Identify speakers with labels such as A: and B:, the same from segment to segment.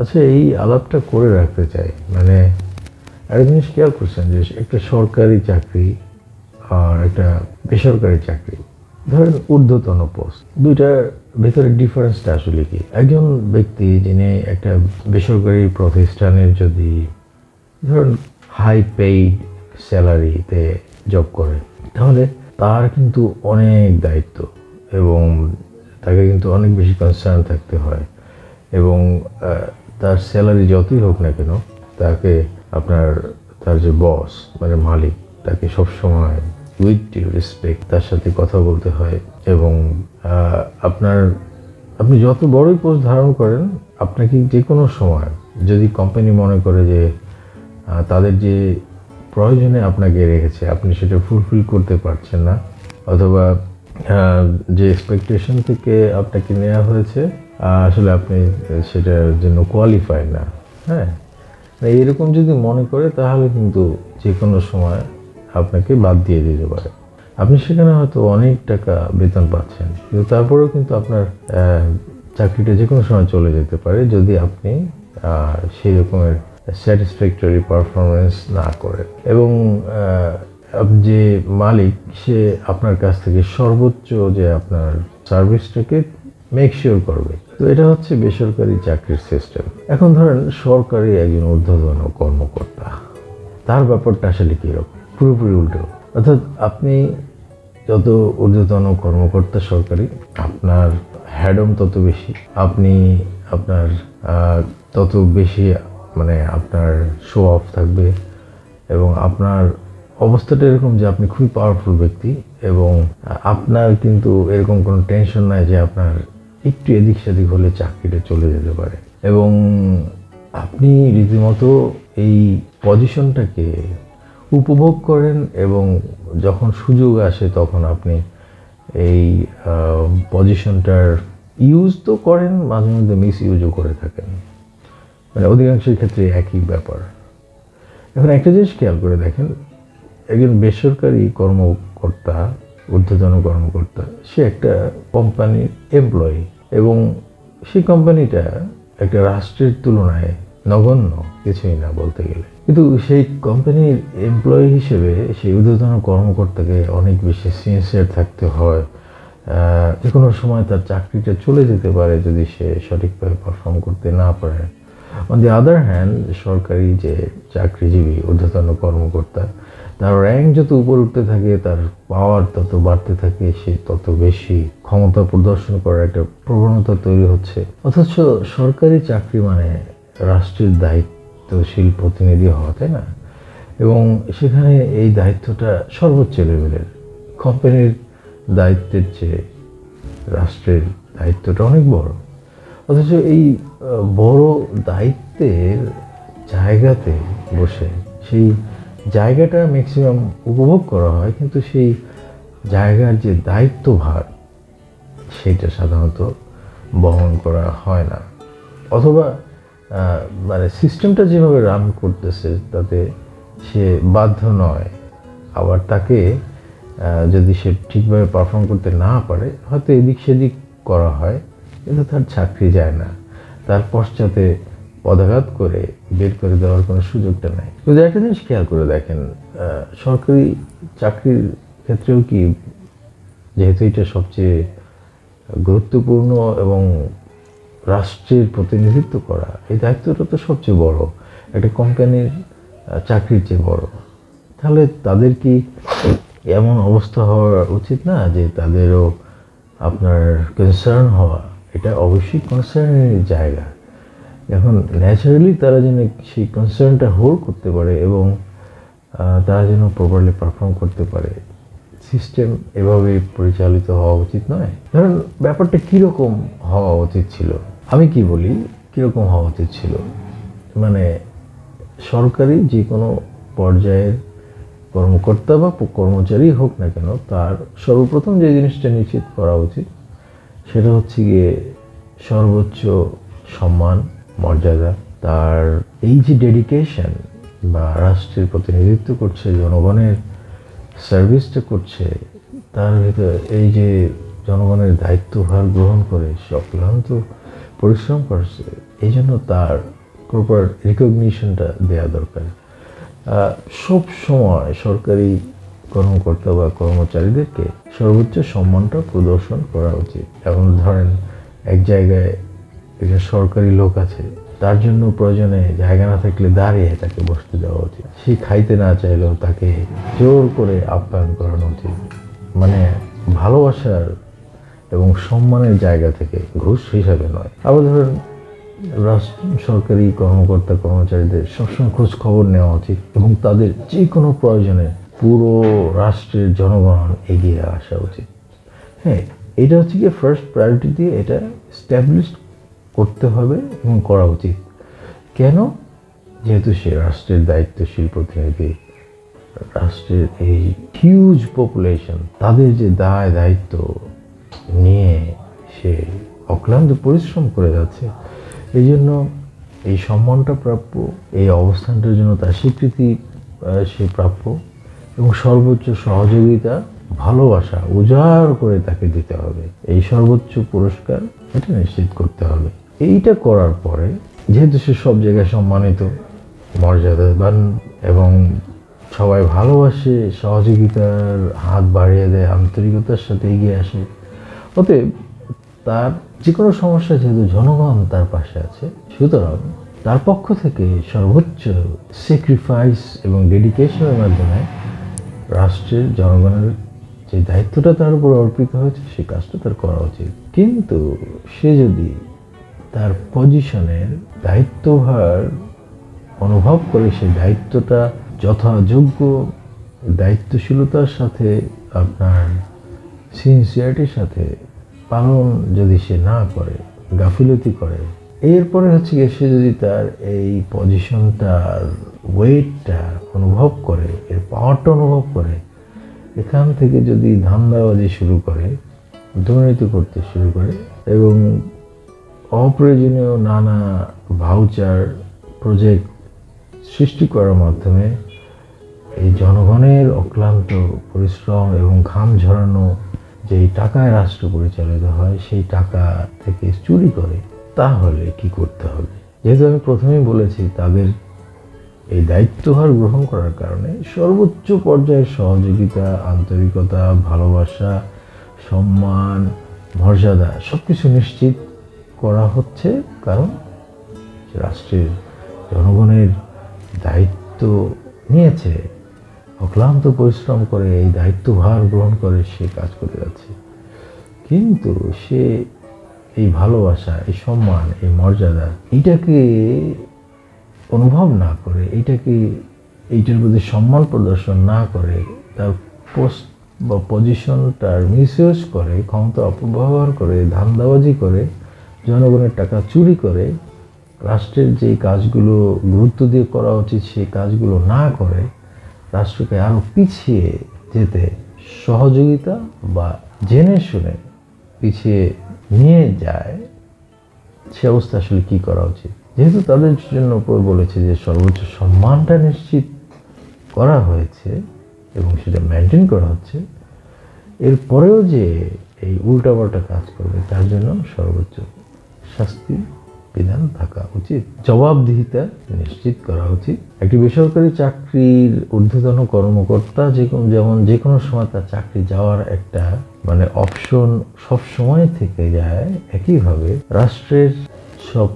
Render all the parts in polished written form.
A: আচ্ছা, এই আলাপটা করে রাখতে চাই। মানে একটা জিনিস খেয়াল করছেন যে একটা সরকারি চাকরি আর একটা বেসরকারি চাকরি, ধরেন ঊর্ধ্বতন পোস্ট, দুইটার ভেতরে ডিফারেন্সটা আসলে কি? একজন ব্যক্তি যিনি একটা বেসরকারি প্রতিষ্ঠানের যদি ধরুন হাই পেইড স্যালারিতে জব করে, তাহলে তার কিন্তু অনেক দায়িত্ব এবং তাকে কিন্তু অনেক বেশি কনসার্ন থাকতে হয় এবং তার স্যালারি যতই হোক না কেন তাকে তার যে বস মানে মালিক, তাকে সবসময় উইথ ডিউ রেসপেক্ট তার সাথে কথা বলতে হয় এবং আপনি যত বড়ই পোস্ট ধারণ করেন, আপনাকে যে কোনো সময় যদি কোম্পানি মনে করে যে তাদের যে প্রয়োজনে আপনাকে রেখেছে আপনি সেটা ফুলফিল করতে পারছেন না, অথবা যে এক্সপেকটেশন থেকে আপনাকে নেওয়া হয়েছে আসলে আপনি সেটার জন্য কোয়ালিফাই না, হ্যাঁ, এরকম যদি মনে করে তাহলে কিন্তু যে কোনো সময় আপনাকে বাদ দিয়ে দিতে পারে। আপনি সেখানে হয়তো অনেক টাকা বেতন পাচ্ছেন, কিন্তু তারপরেও কিন্তু আপনার চাকরিটা যে কোনো সময় চলে যেতে পারে যদি আপনি সেই রকমের স্যাটিসফ্যাক্টরি পারফরমেন্স না করেন এবং যে মালিক সে আপনার কাছ থেকে সর্বোচ্চ যে আপনার সার্ভিসটাকে মেক শিওর করবে। তো এটা হচ্ছে বেসরকারি চাকরির সিস্টেম। এখন ধরেন সরকারি একজন ঊর্ধ্বতন কর্মকর্তা, তার ব্যাপারটা আসলে কীরকম? পুরোপুরি উল্টো। অর্থাৎ আপনি যত ঊর্ধ্বতন কর্মকর্তা সরকারি, আপনার হ্যাডম তত বেশি, আপনি আপনার তত বেশি মানে আপনার শো অফ থাকবে এবং আপনার অবস্থাটা এরকম যে আপনি খুবই পাওয়ারফুল ব্যক্তি এবং আপনার কিন্তু এরকম কোনো টেনশন নাই যে আপনার একটু এদিক সেদিক হলে চাকরিটা চলে যেতে পারে এবং আপনি রীতিমতো এই পজিশনটাকে উপভোগ করেন এবং যখন সুযোগ আসে তখন আপনি এই পজিশনটার ইউজ তো করেন, মাঝে মধ্যে মিস ইউজও করে থাকেন, মানে অধিকাংশের ক্ষেত্রে একই ব্যাপার। এখন একটা জিনিস খেয়াল করে দেখেন, একজন বেসরকারি কর্মকর্তা, ঊর্ধ্বতন কর্মকর্তা, সে একটা কোম্পানির এমপ্লয়ি এবং সেই কোম্পানিটা একটা রাষ্ট্রের তুলনায় নগণ্য কিছুই না বলতে গেলে, কিন্তু সেই কোম্পানির এমপ্লয়ি হিসেবে সেই ঊর্ধ্বতন কর্মকর্তাকে অনেক বেশি সিনসিয়ার থাকতে হয়। যে কোনো সময় তার চাকরিটা চলে যেতে পারে যদি সে সঠিকভাবে পারফর্ম করতে না পারে। অন দি আদার হ্যান্ড, সরকারি যে চাকরিজীবী ঊর্ধ্বতন কর্মকর্তা, তার র্যাঙ্ক যত উপর উঠতে থাকে তার পাওয়ার তত বাড়তে থাকে, সে তত বেশি ক্ষমতা প্রদর্শন করার একটা প্রবণতা তৈরি হচ্ছে। অথচ সরকারি চাকরি মানে রাষ্ট্রের দায়িত্বশীল প্রতিনিধি হওয়া, তাই না? এবং সেখানে এই দায়িত্বটা সর্বোচ্চ লেভেলের। কোম্পানির দায়িত্বের চেয়ে রাষ্ট্রের দায়িত্বটা অনেক বড়। অথচ এই বড় দায়িত্বের জায়গাতে বসে সেই জায়গাটা ম্যাক্সিমাম উপভোগ করা হয়, কিন্তু সেই জায়গার যে দায়িত্বভার সেটা সাধারণত বহন করা হয় না, অথবা মানে সিস্টেমটা যেভাবে রান করতেছে তাতে সে বাধ্য নয়। আবার তাকে যদি সে ঠিকভাবে পারফর্ম করতে না পারে হয়তো এদিক সেদিক করা হয়, কিন্তু তার চাকরি যায় না, তার পশ্চাতে পদাঘাত করে বের করে দেওয়ার কোনো সুযোগটা নাই। কিন্তু একটা জিনিস খেয়াল করে দেখেন, সরকারি চাকরির ক্ষেত্রেও কি, যেহেতু এটা সবচেয়ে গুরুত্বপূর্ণ এবং রাষ্ট্রের প্রতিনিধিত্ব করা, এই দায়িত্বটা তো সবচেয়ে বড়, একটা কোম্পানির চাকরির চেয়ে বড়, তাহলে তাদের কি এমন অবস্থা হওয়া উচিত না যে তাদেরও আপনার কনসার্ন হওয়া? এটা অবশ্যই কনসার্নের জায়গা। এখন ন্যাচারালি তারা যেন সেই কনসার্নটা হোল্ড করতে পারে এবং তারা যেন প্রপারলি পারফর্ম করতে পারে, সিস্টেম এভাবে পরিচালিত হওয়া উচিত নয়। ধরুন ব্যাপারটা কীরকম হওয়া উচিত ছিল, আমি কি বলি কীরকম হওয়া উচিত ছিল, মানে সরকারি যে কোনো পর্যায়ের কর্মকর্তা বা কর্মচারী হোক না কেন, তার সর্বপ্রথম যে জিনিসটা নিশ্চিত করা উচিত সেটা হচ্ছে গিয়ে সর্বোচ্চ সম্মান, মর্যাদা, তার এই যে ডেডিকেশন বা রাষ্ট্রের প্রতিনিধিত্ব করছে, জনগণের সার্ভিসটা করছে, তার ভিতরে এই যে জনগণের দায়িত্বভার গ্রহণ করে অক্লান্ত পরিশ্রম করছে, এই জন্য তার প্রপার রিকগনিশনটা দেওয়া দরকার। সব সময় সরকারি কর্মকর্তা বা কর্মচারীদেরকে সর্বোচ্চ সম্মানটা প্রদর্শন করা উচিত। এখন ধরেন এক জায়গায় একজন সরকারি লোক আছে, তার জন্য প্রয়োজনে জায়গা না থাকলে দাঁড়িয়ে তাকে বসতে দেওয়া উচিত। সে খাইতে না চাইলেও তাকে জোর করে আপ্যায়ন করানো উচিত, মানে ভালোবাসার এবং সম্মানের জায়গা থেকে, ঘুষ হিসাবে নয়। আবার ধরেন সরকারি কর্মকর্তা কর্মচারীদের সবসময় খোঁজ খবর নেওয়া উচিত এবং তাদের যে কোনো প্রয়োজনে পুরো রাষ্ট্রের জনগণ এগিয়ে আসা উচিত। হ্যাঁ, এটা হচ্ছে গিয়ে ফার্স্ট প্রায়োরিটি দিয়ে এটা স্ট্যাবলিশ করতে হবে এবং করা উচিত। কেন? যেহেতু সে রাষ্ট্রের দায়িত্বশীল প্রতিনিধি, রাষ্ট্রের এই হিউজ পপুলেশন, তাদের যে দায় দায়িত্ব নিয়ে সে অক্লান্ত পরিশ্রম করে যাচ্ছে, এই জন্য এই সম্মানটা প্রাপ্য, এই অবস্থানটার জন্য তার স্বীকৃতি সে প্রাপ্য এবং সর্বোচ্চ সহযোগিতা, ভালোবাসা উজাড় করে তাকে দিতে হবে। এই সর্বোচ্চ পুরস্কার এটা নিশ্চিত করতে হবে। এইটা করার পরে যেহেতু সে সব জায়গায় সম্মানিত, মর্যাদাবান এবং সবাই ভালোবাসে, সহযোগিতার হাত বাড়িয়ে দেয়, আন্তরিকতার সাথে এগিয়ে আসে, অতএব তার যে কোনো সমস্যা যেহেতু জনগণ তার পাশে আছে, সুতরাং তার পক্ষ থেকে সর্বোচ্চ স্যাক্রিফাইস এবং ডেডিকেশনের মাধ্যমে রাষ্ট্রের জনগণের যে দায়িত্বটা তার উপর অর্পিত হয়েছে সেই কাজটা তার করা উচিত। কিন্তু সে যদি তার পজিশনের দায়িত্বভার অনুভব করে সেই দায়িত্বটা যথাযোগ্য দায়িত্বশীলতার সাথে, আপনার সিনসিয়ারিটির সাথে পালন যদি সে না করে, গাফিলতি করে, এরপরে হচ্ছে গিয়ে সে যদি তার এই পজিশনটার ওয়েটটা অনুভব করে, এর পাওয়ারটা অনুভব করে, এখান থেকে যদি ধান্দাবাজি শুরু করে, দুর্নীতি করতে শুরু করে এবং অপ্রয়োজনীয় নানা ভাউচার প্রজেক্ট সৃষ্টি করার মাধ্যমে এই জনগণের অক্লান্ত পরিশ্রম এবং ঘাম ঝরানো যেই টাকায় রাষ্ট্র পরিচালিত হয় সেই টাকা থেকে চুরি করে, তাহলে কি করতে হবে? যেহেতু আমি প্রথমেই বলেছি তাদের এই দায়িত্বভার গ্রহণ করার কারণে সর্বোচ্চ পর্যায়ের সহযোগিতা, আন্তরিকতা, ভালোবাসা, সম্মান, মর্যাদা সব কিছু নিশ্চিত করা হচ্ছে, কারণ রাষ্ট্রের জনগণের দায়িত্ব নিয়েছে, অক্লান্ত পরিশ্রম করে এই দায়িত্বভার গ্রহণ করে সে কাজ করে যাচ্ছে। কিন্তু সে এই ভালোবাসা, এই সম্মান, এই মর্যাদা এইটাকে অনুভব না করে, এইটার প্রতি সম্মান প্রদর্শন না করে, তার পোস্ট বা পজিশনটার মিসইউজ করে, ক্ষমতা অপব্যবহার করে, ধান্দাবাজি করে, জনগণের টাকা চুরি করে, রাষ্ট্রের যেই কাজগুলো গুরুত্ব দিয়ে করা উচিত সেই কাজগুলো না করে রাষ্ট্রকে আরও পিছিয়ে যেতে সহযোগিতা বা জেনে শুনে পিছিয়ে নিয়ে যায়, সে অবস্থা আসলে কী করা উচিত? যেহেতু তাদের জন্য বলেছে যে সর্বোচ্চ সম্মানটা নিশ্চিত করা হয়েছে এবং সেটা মেনটেন করা হচ্ছে, এরপরেও যে এই উল্টাপাল্টা কাজ করবে তার জন্য সর্বোচ্চ শাস্তি বিধান থাকা উচিত, জবাবদিহিতা নিশ্চিত করা উচিত। একটি বেসরকারি চাকরির ঊর্ধ্বতন কর্মকর্তা যেমন যে কোনো সময় তার চাকরি যাওয়ার একটা অপশন সব সময় থেকে যায়, একইভাবে রাষ্ট্রের সব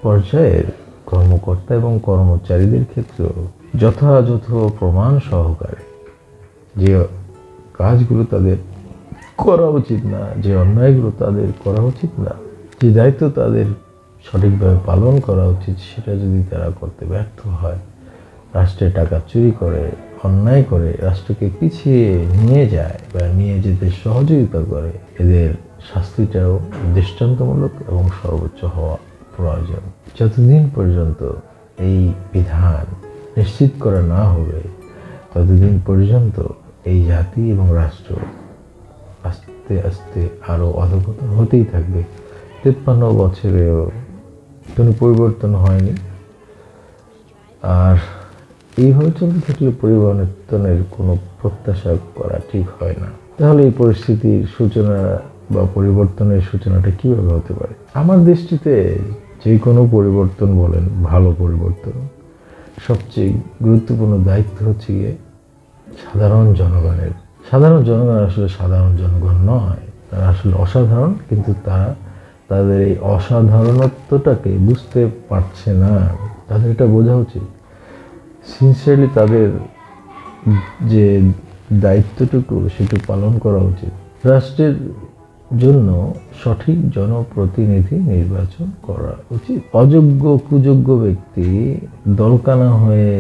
A: পর্যায়ের কর্মকর্তা এবং কর্মচারীদের ক্ষেত্রেও যথাযথ প্রমাণ সহকারে যে কাজগুলো তাদের করা উচিত না, যে অন্যায়গুলো তাদের করা উচিত না, যে দায়িত্ব তাদের সঠিকভাবে পালন করা উচিত সেটা যদি তারা করতে ব্যর্থ হয়, রাষ্ট্রের টাকা চুরি করে, অন্যায় করে, রাষ্ট্রকে পিছিয়ে নিয়ে যায় বা নিয়ে যেতে সহযোগিতা করে, এদের শাস্তিটাও দৃষ্টান্তমূলক এবং সর্বোচ্চ হওয়া প্রয়োজন। যতদিন পর্যন্ত এই বিধান নিশ্চিত করা না হবে ততদিন পর্যন্ত এই জাতি এবং রাষ্ট্র আস্তে আস্তে আরও অধঃপতন হতেই থাকবে। 53 বছরেও কোনো পরিবর্তন হয়নি, আর এইভাবে চলতে থাকলে পরিবর্তনের কোনো প্রত্যাশা করা ঠিক হয় না। তাহলে এই পরিস্থিতির সূচনা বা পরিবর্তনের সূচনাটা কীভাবে হতে পারে? আমার দৃষ্টিতে যে কোনো পরিবর্তন বলেন, ভালো পরিবর্তন, সবচেয়ে গুরুত্বপূর্ণ দায়িত্ব হচ্ছে গিয়ে সাধারণ জনগণের। সাধারণ জনগণ আসলে সাধারণ জনগণ নয়, তারা আসলে অসাধারণ, কিন্তু তারা তাদের এই অসাধারণত্বটাকে বুঝতে পারছে না। তাদের এটা বোঝা উচিত। সিনসিয়ারলি তাদের যে দায়িত্বটুকু সেটুকু পালন করা উচিত। রাষ্ট্রের জন্য সঠিক জনপ্রতিনিধি নির্বাচন করা উচিত। অযোগ্য কুযোগ্য ব্যক্তি দলকানা হয়ে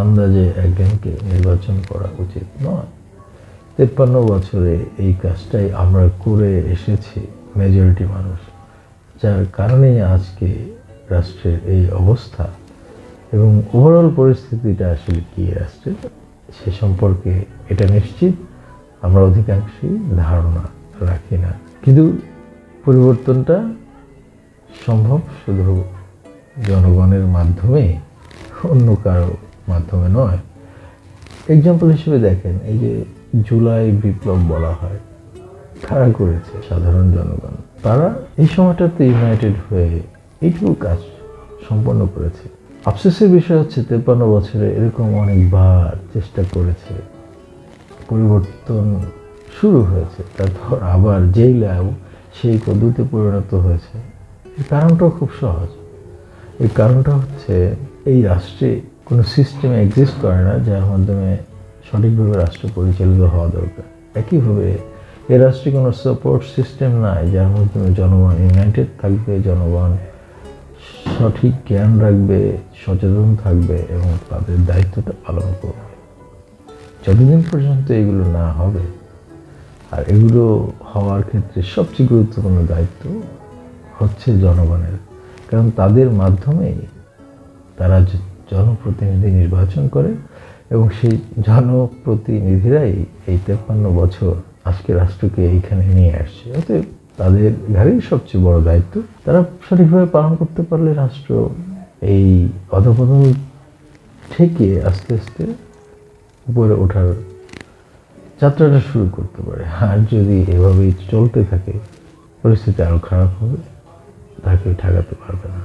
A: আন্দাজে একজনকে নির্বাচন করা উচিত নয়। 53 বছরে এই কাজটাই আমরা করে এসেছি মেজরিটি মানুষ, যার কারণেই আজকে রাষ্ট্রের এই অবস্থা। এবং ওভারঅল পরিস্থিতিটা আসলে কি রাষ্ট্রের, সে সম্পর্কে এটা নিশ্চিত আমরা অধিকাংশই ধারণা রাখি না। কিন্তু পরিবর্তনটা সম্ভব শুধু জনগণের মাধ্যমে, অন্য কারো মাধ্যমে নয়। এক্সাম্পল হিসেবে দেখেন, এই যে জুলাই বিপ্লব বলা হয়, কারা করেছে? সাধারণ জনগণ। তারা এই সময়টাতে ইউনাইটেড হয়ে এইটুকু কাজ সম্পন্ন করেছে। আফসোসের বিষয় হচ্ছে 53 বছরে এরকম অনেকবার চেষ্টা করেছে, পরিবর্তন শুরু হয়েছে, তারপর আবার যেইলাও সেই পদ্ধতি পরিণত হয়েছে। এর কারণটাও খুব সহজ। এই কারণটা হচ্ছে এই রাষ্ট্রে কোনো সিস্টেম এক্সিস্ট করে না যার মাধ্যমে সঠিকভাবে রাষ্ট্র পরিচালিত হওয়া দরকার। একইভাবে এ রাষ্ট্রে কোনো সাপোর্ট সিস্টেম নাই যার মাধ্যমে জনগণ ইউনাইটেড থাকবে, জনগণ সঠিক জ্ঞান রাখবে, সচেতন থাকবে এবং তাদের দায়িত্বটা পালন করবে। যতদিন পর্যন্ত এগুলো না হবে, আর এগুলো হওয়ার ক্ষেত্রে সবচেয়ে গুরুত্বপূর্ণ দায়িত্ব হচ্ছে জনগণের, কারণ তাদের মাধ্যমেই তারা জনপ্রতিনিধি নির্বাচন করে এবং সেই জনপ্রতিনিধিরাই এই 53 বছর আজকে রাষ্ট্রকে এইখানে নিয়ে আসছে। অতএব তাদের ঘাড়েই সবচেয়ে বড় দায়িত্ব। তারা সঠিকভাবে পালন করতে পারলে রাষ্ট্র এই অধঃপতন থেকে আস্তে আস্তে উপরে ওঠার যাত্রাটা শুরু করতে পারে। আর যদি এভাবেই চলতে থাকে, পরিস্থিতি আরও খারাপ হবে, তাকে ঠেকাতে পারবে না।